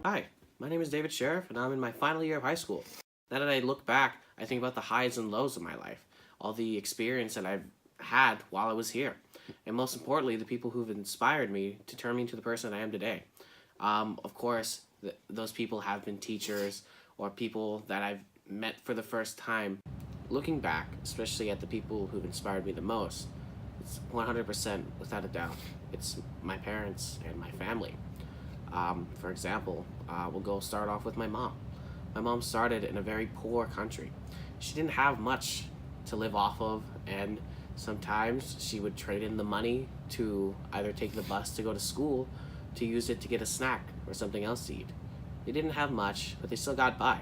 Hi, my name is David Sheriff, and I'm in my final year of high school. Now that I look back, I think about the highs and lows of my life, all the experience that I've had while I was here, and most importantly, the people who've inspired me to turn me into the person I am today. Of course, those people have been teachers or people that I've met for the first time. Looking back, especially at the people who've inspired me the most, it's 100% without a doubt. It's my parents and my family. For example, we'll go start off with my mom. My mom started in a very poor country. She didn't have much to live off of, and sometimes she would trade in the money to either take the bus to go to school, to use it to get a snack or something else to eat. They didn't have much, but they still got by.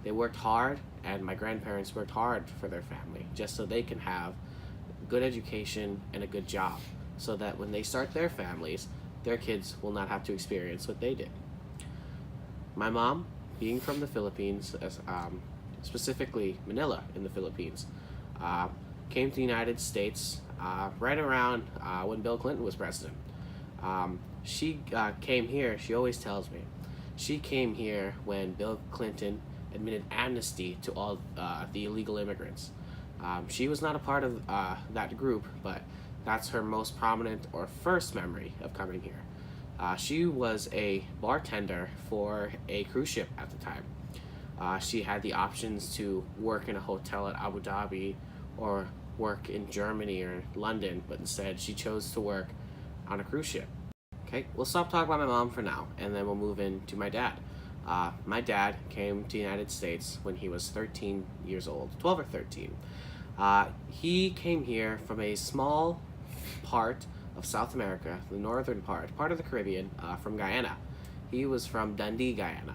They worked hard, and my grandparents worked hard for their family just so they can have good education and a good job, so that when they start their families, their kids will not have to experience what they did. My mom, being from the Philippines, specifically Manila in the Philippines, uh, came to the United States right around when Bill Clinton was president. She came here, she always tells me, she came here when Bill Clinton admitted amnesty to all the illegal immigrants. She was not a part of that group, but that's her most prominent or first memory of coming here. She was a bartender for a cruise ship at the time. She had the options to work in a hotel at Abu Dhabi or work in Germany or London, but instead she chose to work on a cruise ship. Okay, we'll stop talking about my mom for now, and then we'll move into my dad. My dad came to the United States when he was 13 years old, 12 or 13. He came here from a small part of South America, the northern part of the Caribbean, from Guyana. He was from Dundee, Guyana.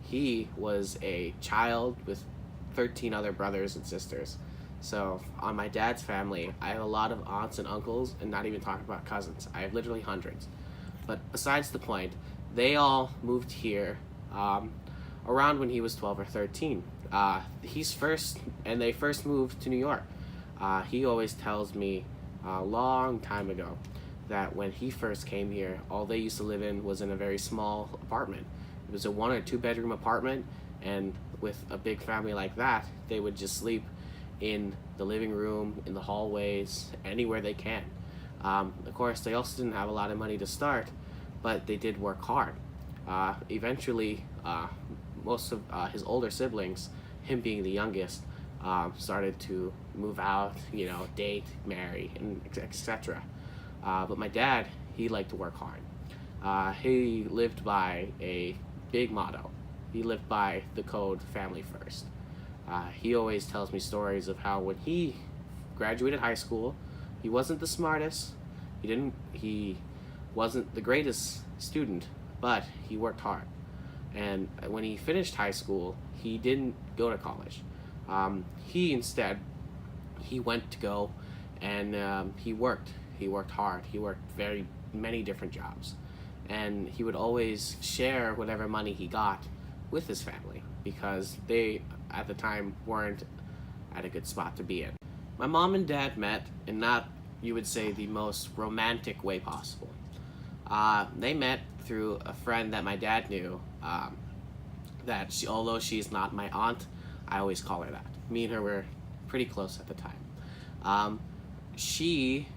He was a child with 13 other brothers and sisters. So on my dad's family, I have a lot of aunts and uncles, and not even talking about cousins. I have literally hundreds. But besides the point, they all moved here around when he was 12 or 13. They first moved to New York. He always tells me a long time ago that when he first came here, all they used to live in was in a very small apartment. It was a 1 or 2 bedroom apartment, and with a big family like that, they would just sleep in the living room, in the hallways, anywhere they can. Of course, they also didn't have a lot of money to start, but they did work hard. Eventually, most of his older siblings, him being the youngest, started to move out, date, marry, and etc. But my dad, he liked to work hard. He lived by a big motto. He lived by the code family first. He always tells me stories of how when he graduated high school, he wasn't the smartest, he wasn't the greatest student, but he worked hard. And when he finished high school, he didn't go to college. He went to go and he worked. He worked hard. He worked very many different jobs. And he would always share whatever money he got with his family because they, at the time, weren't at a good spot to be in. My mom and dad met in not, you would say, the most romantic way possible. They met through a friend that my dad knew, although she's not my aunt, I always call her that. Me and her were pretty close at the time. She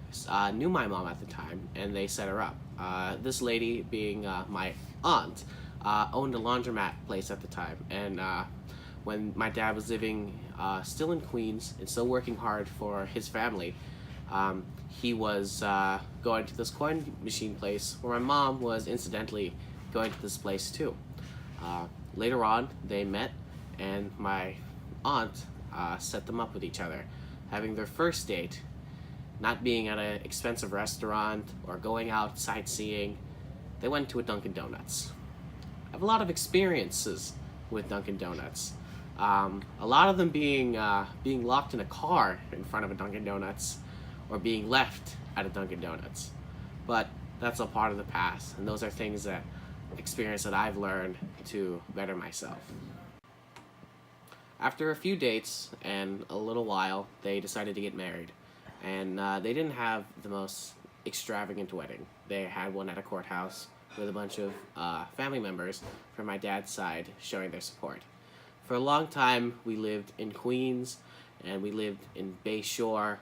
knew my mom at the time, and they set her up. This lady, being my aunt, owned a laundromat place at the time, and when my dad was living still in Queens and still working hard for his family, he was going to this coin machine place where my mom was incidentally going to this place too. Later on, they met, and my aunt set them up with each other, having their first date, not being at an expensive restaurant or going out sightseeing. They went to a Dunkin' Donuts. I have a lot of experiences with Dunkin' Donuts. A lot of them being locked in a car in front of a Dunkin' Donuts or being left at a Dunkin' Donuts. But that's a part of the past, and those are things that experience that I've learned to better myself. After a few dates and a little while, they decided to get married. And they didn't have the most extravagant wedding. They had one at a courthouse with a bunch of family members from my dad's side showing their support. For a long time, we lived in Queens, and we lived in Bay Shore,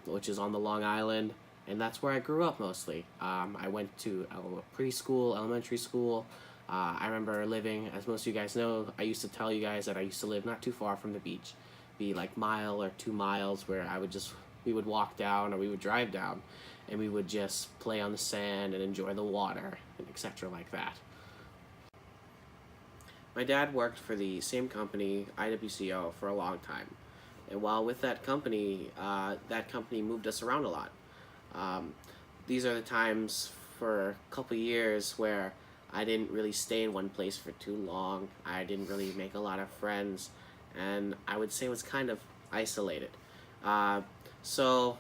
which is on the Long Island, and that's where I grew up mostly. I went to preschool, elementary school. I remember living, as most of you guys know, I used to tell you guys that I used to live not too far from the beach, be like mile or 2 miles, where we would walk down or we would drive down, and we would just play on the sand and enjoy the water, and etc. like that. My dad worked for the same company, IWCO, for a long time. And while with that company moved us around a lot. These are the times for a couple years where I didn't really stay in one place for too long. I didn't really make a lot of friends, and I would say was kind of isolated. So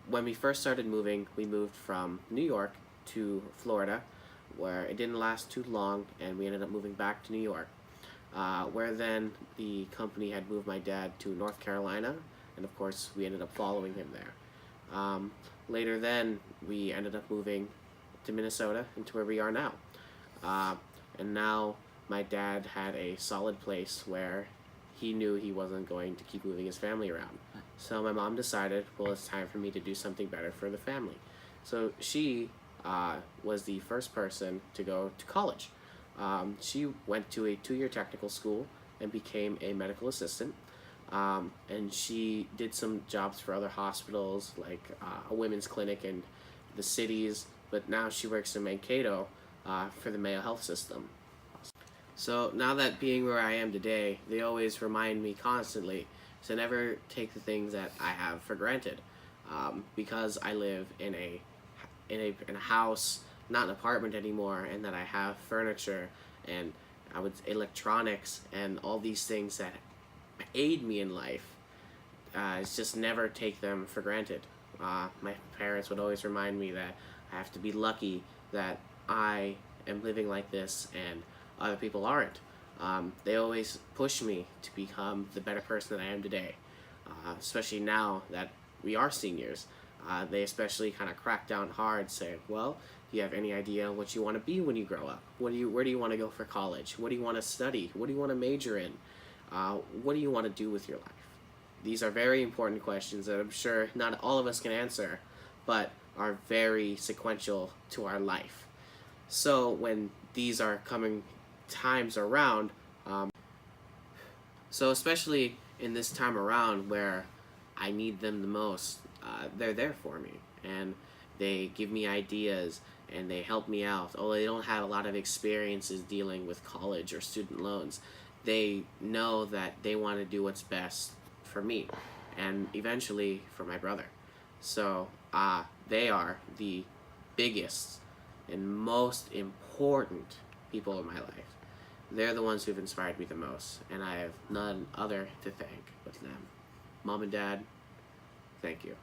when we first started moving, we moved from New York to Florida, where it didn't last too long, and we ended up moving back to New York, where then the company had moved my dad to North Carolina, and of course we ended up following him there. Later then, we ended up moving to Minnesota, and to where we are now. And now my dad had a solid place where he knew he wasn't going to keep moving his family around. So my mom decided, well, it's time for me to do something better for the family. So she was the first person to go to college. She went to a 2-year technical school and became a medical assistant. And she did some jobs for other hospitals, like a women's clinic in the cities, but now she works in Mankato for the Mayo Health System. So now that being where I am today, they always remind me constantly to never take the things that I have for granted, because I live in a house, not an apartment anymore, and that I have furniture and electronics and all these things that aid me in life. It's just never take them for granted. My parents would always remind me that I have to be lucky that I am living like this and other people aren't. They always push me to become the better person that I am today, especially now that we are seniors. They especially kind of crack down hard, saying, well, do you have any idea what you want to be when you grow up? Where do you want to go for college? What do you want to study? What do you want to major in? What do you want to do with your life? These are very important questions that I'm sure not all of us can answer, but are very sequential to our life. So when these are coming times around, so especially in this time around where I need them the most, they're there for me, and they give me ideas and they help me out. Although they don't have a lot of experiences dealing with college or student loans, they know that they want to do what's best for me and eventually for my brother. So they are the biggest and most important people in my life. They're the ones who've inspired me the most, and I have none other to thank but them. Mom and Dad, thank you.